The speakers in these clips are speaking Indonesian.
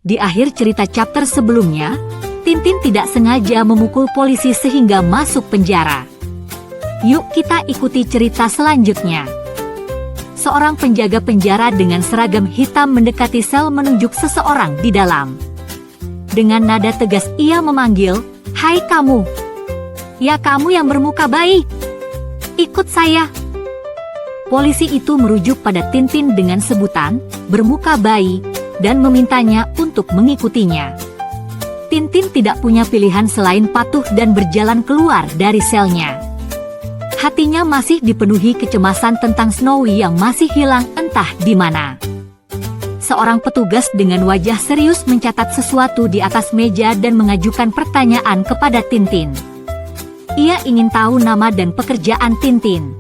Di akhir cerita chapter sebelumnya, Tintin tidak sengaja memukul polisi sehingga masuk penjara. Yuk kita ikuti cerita selanjutnya. Seorang penjaga penjara dengan seragam hitam mendekati sel menunjuk seseorang di dalam. Dengan nada tegas ia memanggil, "Hai kamu! Ya kamu yang bermuka bayi! Ikut saya!" Polisi itu merujuk pada Tintin dengan sebutan, bermuka bayi, dan memintanya untuk mengikutinya. Tintin tidak punya pilihan selain patuh dan berjalan keluar dari selnya. Hatinya masih dipenuhi kecemasan tentang Snowy yang masih hilang entah di mana. Seorang petugas dengan wajah serius mencatat sesuatu di atas meja dan mengajukan pertanyaan kepada Tintin. Ia ingin tahu nama dan pekerjaan Tintin.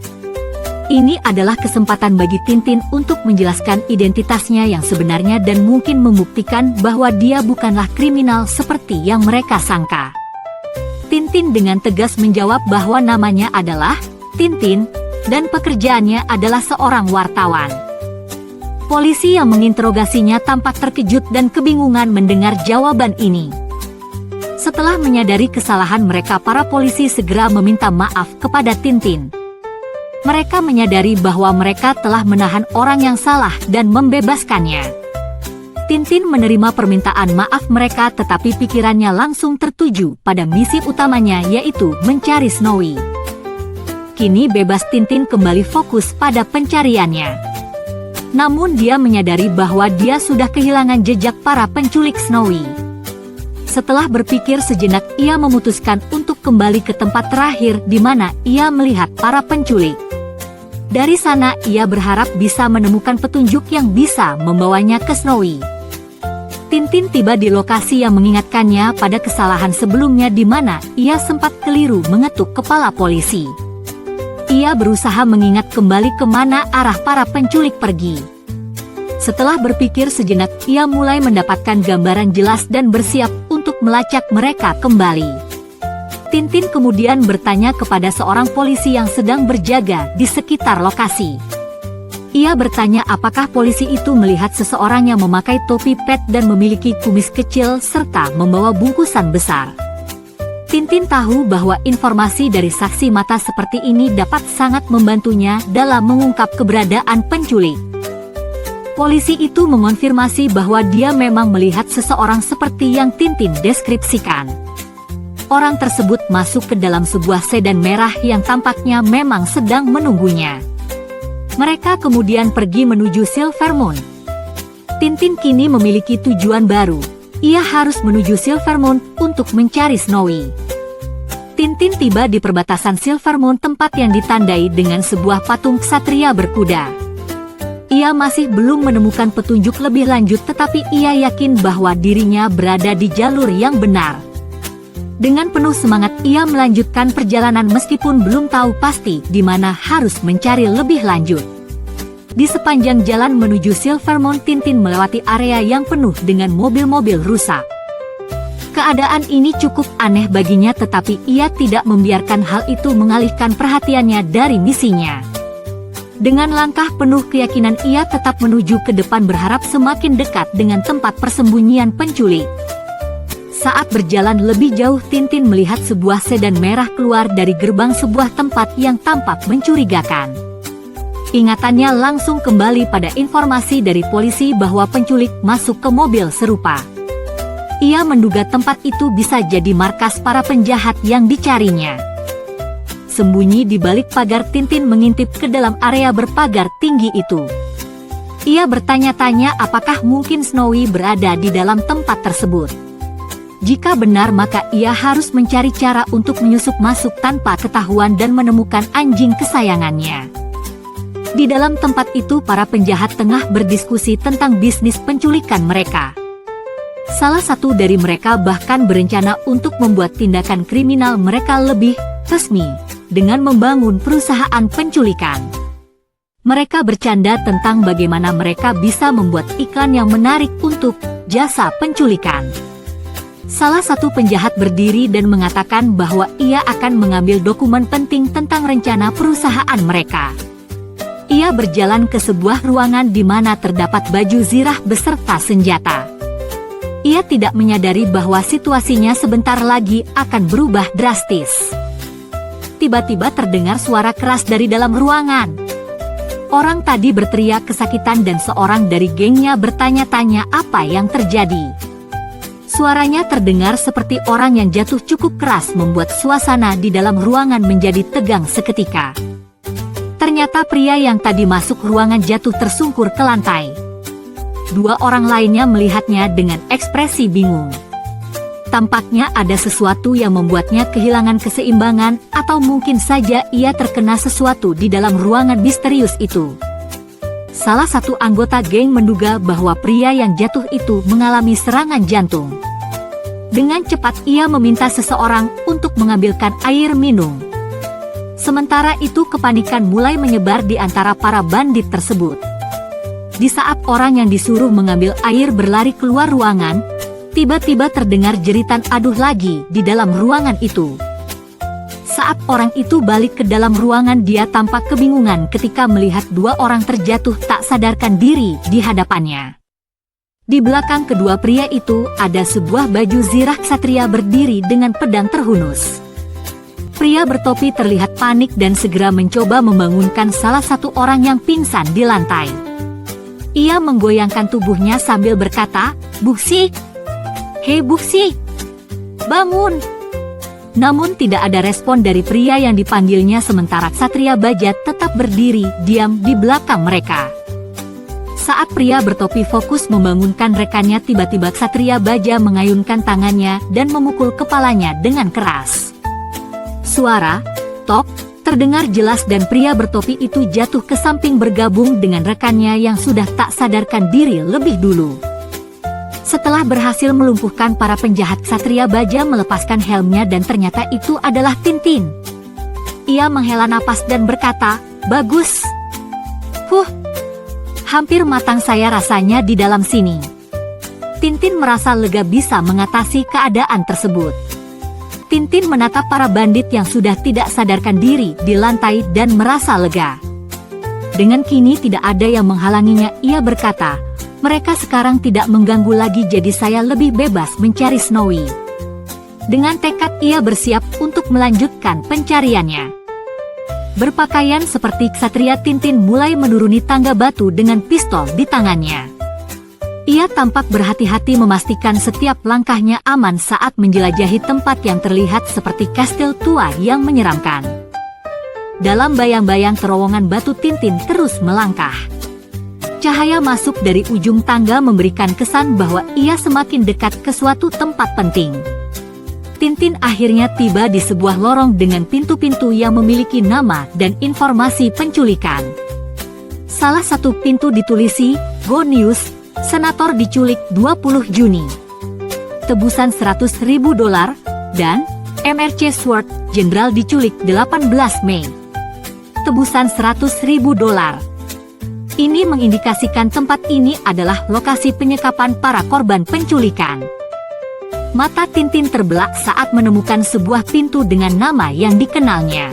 Ini adalah kesempatan bagi Tintin untuk menjelaskan identitasnya yang sebenarnya dan mungkin membuktikan bahwa dia bukanlah kriminal seperti yang mereka sangka. Tintin dengan tegas menjawab bahwa namanya adalah Tintin dan pekerjaannya adalah seorang wartawan. Polisi yang menginterogasinya tampak terkejut dan kebingungan mendengar jawaban ini. Setelah menyadari kesalahan mereka, para polisi segera meminta maaf kepada Tintin. Mereka menyadari bahwa mereka telah menahan orang yang salah dan membebaskannya. Tintin menerima permintaan maaf mereka, tetapi pikirannya langsung tertuju pada misi utamanya, yaitu mencari Snowy. Kini bebas, Tintin kembali fokus pada pencariannya. Namun dia menyadari bahwa dia sudah kehilangan jejak para penculik Snowy. Setelah berpikir sejenak, ia memutuskan untuk kembali ke tempat terakhir di mana ia melihat para penculik. Dari sana ia berharap bisa menemukan petunjuk yang bisa membawanya ke Snowy. Tintin tiba di lokasi yang mengingatkannya pada kesalahan sebelumnya di mana ia sempat keliru mengetuk kepala polisi. Ia berusaha mengingat kembali kemana arah para penculik pergi. Setelah berpikir sejenak, ia mulai mendapatkan gambaran jelas dan bersiap untuk melacak mereka kembali. Tintin kemudian bertanya kepada seorang polisi yang sedang berjaga di sekitar lokasi. Ia bertanya apakah polisi itu melihat seseorang yang memakai topi pet dan memiliki kumis kecil serta membawa bungkusan besar. Tintin tahu bahwa informasi dari saksi mata seperti ini dapat sangat membantunya dalam mengungkap keberadaan penculik. Polisi itu mengonfirmasi bahwa dia memang melihat seseorang seperti yang Tintin deskripsikan. Orang tersebut masuk ke dalam sebuah sedan merah yang tampaknya memang sedang menunggunya. Mereka kemudian pergi menuju Silvermoon. Tintin kini memiliki tujuan baru. Ia harus menuju Silvermoon untuk mencari Snowy. Tintin tiba di perbatasan Silvermoon, tempat yang ditandai dengan sebuah patung ksatria berkuda. Ia masih belum menemukan petunjuk lebih lanjut, tetapi ia yakin bahwa dirinya berada di jalur yang benar. Dengan penuh semangat ia melanjutkan perjalanan meskipun belum tahu pasti di mana harus mencari lebih lanjut. Di sepanjang jalan menuju Silvermoon, Tintin melewati area yang penuh dengan mobil-mobil rusak. Keadaan ini cukup aneh baginya, tetapi ia tidak membiarkan hal itu mengalihkan perhatiannya dari misinya. Dengan langkah penuh keyakinan ia tetap menuju ke depan, berharap semakin dekat dengan tempat persembunyian penculik. Saat berjalan lebih jauh, Tintin melihat sebuah sedan merah keluar dari gerbang sebuah tempat yang tampak mencurigakan. Ingatannya langsung kembali pada informasi dari polisi bahwa penculik masuk ke mobil serupa. Ia menduga tempat itu bisa jadi markas para penjahat yang dicarinya. Sembunyi di balik pagar, Tintin mengintip ke dalam area berpagar tinggi itu. Ia bertanya-tanya apakah mungkin Snowy berada di dalam tempat tersebut. Jika benar, maka ia harus mencari cara untuk menyusup masuk tanpa ketahuan dan menemukan anjing kesayangannya. Di dalam tempat itu, para penjahat tengah berdiskusi tentang bisnis penculikan mereka. Salah satu dari mereka bahkan berencana untuk membuat tindakan kriminal mereka lebih resmi dengan membangun perusahaan penculikan. Mereka bercanda tentang bagaimana mereka bisa membuat iklan yang menarik untuk jasa penculikan. Salah satu penjahat berdiri dan mengatakan bahwa ia akan mengambil dokumen penting tentang rencana perusahaan mereka. Ia berjalan ke sebuah ruangan di mana terdapat baju zirah beserta senjata. Ia tidak menyadari bahwa situasinya sebentar lagi akan berubah drastis. Tiba-tiba terdengar suara keras dari dalam ruangan. Orang tadi berteriak kesakitan dan seorang dari gengnya bertanya-tanya apa yang terjadi. Suaranya terdengar seperti orang yang jatuh cukup keras, membuat suasana di dalam ruangan menjadi tegang seketika. Ternyata pria yang tadi masuk ruangan jatuh tersungkur ke lantai. Dua orang lainnya melihatnya dengan ekspresi bingung. Tampaknya ada sesuatu yang membuatnya kehilangan keseimbangan, atau mungkin saja ia terkena sesuatu di dalam ruangan misterius itu. Salah satu anggota geng menduga bahwa pria yang jatuh itu mengalami serangan jantung. Dengan cepat ia meminta seseorang untuk mengambilkan air minum. Sementara itu kepanikan mulai menyebar di antara para bandit tersebut. Di saat orang yang disuruh mengambil air berlari keluar ruangan, tiba-tiba terdengar jeritan aduh lagi di dalam ruangan itu. Saat orang itu balik ke dalam ruangan, dia tampak kebingungan ketika melihat dua orang terjatuh tak sadarkan diri di hadapannya. Di belakang kedua pria itu ada sebuah baju zirah ksatria berdiri dengan pedang terhunus. Pria bertopi terlihat panik dan segera mencoba membangunkan salah satu orang yang pingsan di lantai. Ia menggoyangkan tubuhnya sambil berkata, "Buxi! Hei Buxi! Bangun!" Namun tidak ada respon dari pria yang dipanggilnya, sementara ksatria baja tetap berdiri diam di belakang mereka. Saat pria bertopi fokus membangunkan rekannya, tiba-tiba ksatria baja mengayunkan tangannya dan memukul kepalanya dengan keras. Suara tok terdengar jelas dan pria bertopi itu jatuh ke samping bergabung dengan rekannya yang sudah tak sadarkan diri lebih dulu. Setelah berhasil melumpuhkan para penjahat, ksatria baja melepaskan helmnya dan ternyata itu adalah Tintin. Ia menghela napas dan berkata, "Bagus. Hampir matang saya rasanya di dalam sini." Tintin merasa lega bisa mengatasi keadaan tersebut. Tintin menatap para bandit yang sudah tidak sadarkan diri di lantai dan merasa lega. Dengan kini tidak ada yang menghalanginya, ia berkata, "Mereka sekarang tidak mengganggu lagi, jadi saya lebih bebas mencari Snowy." Dengan tekad ia bersiap untuk melanjutkan pencariannya. Berpakaian seperti ksatria, Tintin mulai menuruni tangga batu dengan pistol di tangannya. Ia tampak berhati-hati memastikan setiap langkahnya aman saat menjelajahi tempat yang terlihat seperti kastil tua yang menyeramkan. Dalam bayang-bayang terowongan batu, Tintin terus melangkah. Cahaya masuk dari ujung tangga memberikan kesan bahwa ia semakin dekat ke suatu tempat penting. Tintin akhirnya tiba di sebuah lorong dengan pintu-pintu yang memiliki nama dan informasi penculikan. Salah satu pintu ditulisi, "Go News, Senator diculik 20 Juni. Tebusan $100.000," dan "MRC Sword, Jenderal diculik 18 Mei. Tebusan $100.000. Ini mengindikasikan tempat ini adalah lokasi penyekapan para korban penculikan. Mata Tintin terbelalak saat menemukan sebuah pintu dengan nama yang dikenalnya.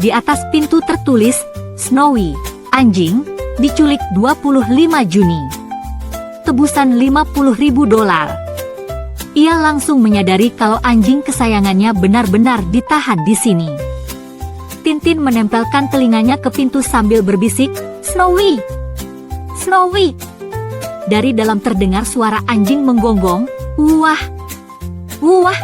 Di atas pintu tertulis, "Snowy, anjing, diculik 25 Juni. Tebusan $50.000. Ia langsung menyadari kalau anjing kesayangannya benar-benar ditahan di sini. Tintin menempelkan telinganya ke pintu sambil berbisik, "Snowy! Snowy!" Dari dalam terdengar suara anjing menggonggong, "Wah! Wah!"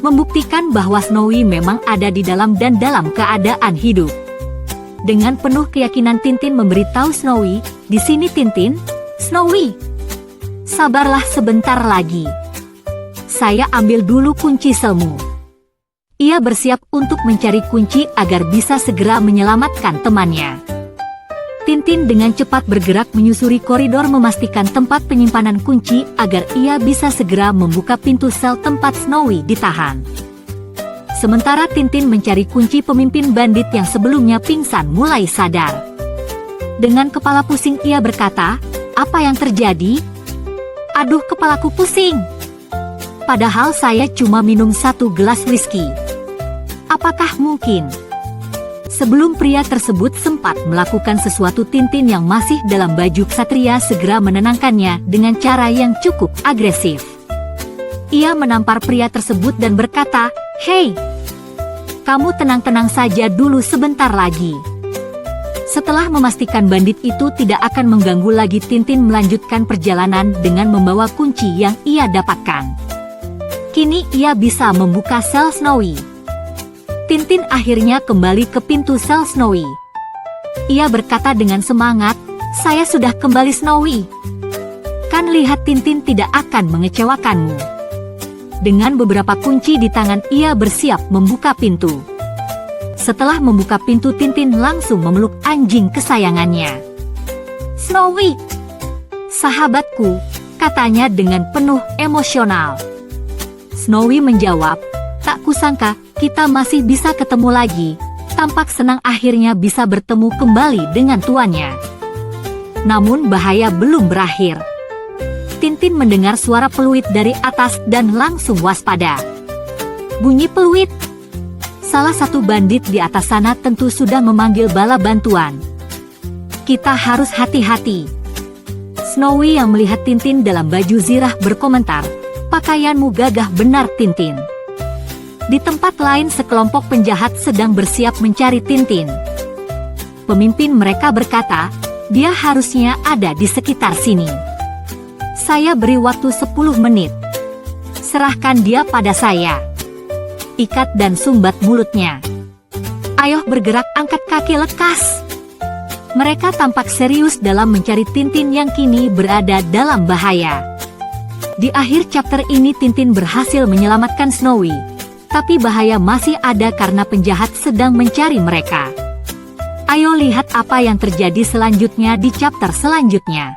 membuktikan bahwa Snowy memang ada di dalam dan dalam keadaan hidup. Dengan penuh keyakinan Tintin memberitahu Snowy, "Di sini Tintin, Snowy. Sabarlah sebentar lagi. Saya ambil dulu kunci selmu." Ia bersiap untuk mencari kunci agar bisa segera menyelamatkan temannya. Tintin dengan cepat bergerak menyusuri koridor memastikan tempat penyimpanan kunci agar ia bisa segera membuka pintu sel tempat Snowy ditahan. Sementara Tintin mencari kunci, pemimpin bandit yang sebelumnya pingsan mulai sadar. Dengan kepala pusing ia berkata, "Apa yang terjadi? Aduh, kepalaku pusing. Padahal saya cuma minum 1 gelas whisky. Apakah mungkin?" Sebelum pria tersebut sempat melakukan sesuatu, Tintin yang masih dalam baju ksatria segera menenangkannya dengan cara yang cukup agresif. Ia menampar pria tersebut dan berkata, "Hei, kamu tenang-tenang saja dulu sebentar lagi." Setelah memastikan bandit itu tidak akan mengganggu lagi, Tintin melanjutkan perjalanan dengan membawa kunci yang ia dapatkan. Kini ia bisa membuka sel Snowy. Tintin akhirnya kembali ke pintu sel Snowy. Ia berkata dengan semangat, "Saya sudah kembali, Snowy. Kan lihat, Tintin tidak akan mengecewakanmu." Dengan beberapa kunci di tangan, ia bersiap membuka pintu. Setelah membuka pintu, Tintin langsung memeluk anjing kesayangannya. "Snowy, sahabatku," katanya dengan penuh emosional. Snowy menjawab, "Tak kusangka kita masih bisa ketemu lagi." Tampak senang akhirnya bisa bertemu kembali dengan tuannya. Namun bahaya belum berakhir. Tintin mendengar suara peluit dari atas dan langsung waspada. Bunyi peluit. Salah satu bandit di atas sana tentu sudah memanggil bala bantuan. "Kita harus hati-hati." Snowy yang melihat Tintin dalam baju zirah berkomentar, "Pakaianmu gagah benar, Tintin." Di tempat lain, sekelompok penjahat sedang bersiap mencari Tintin. Pemimpin mereka berkata, "Dia harusnya ada di sekitar sini. Saya beri waktu 10 menit. Serahkan dia pada saya. Ikat dan sumbat mulutnya. Ayo bergerak, angkat kaki, lekas." Mereka tampak serius dalam mencari Tintin yang kini berada dalam bahaya. Di akhir chapter ini, Tintin berhasil menyelamatkan Snowy. Tapi bahaya masih ada karena penjahat sedang mencari mereka. Ayo lihat apa yang terjadi selanjutnya di chapter selanjutnya.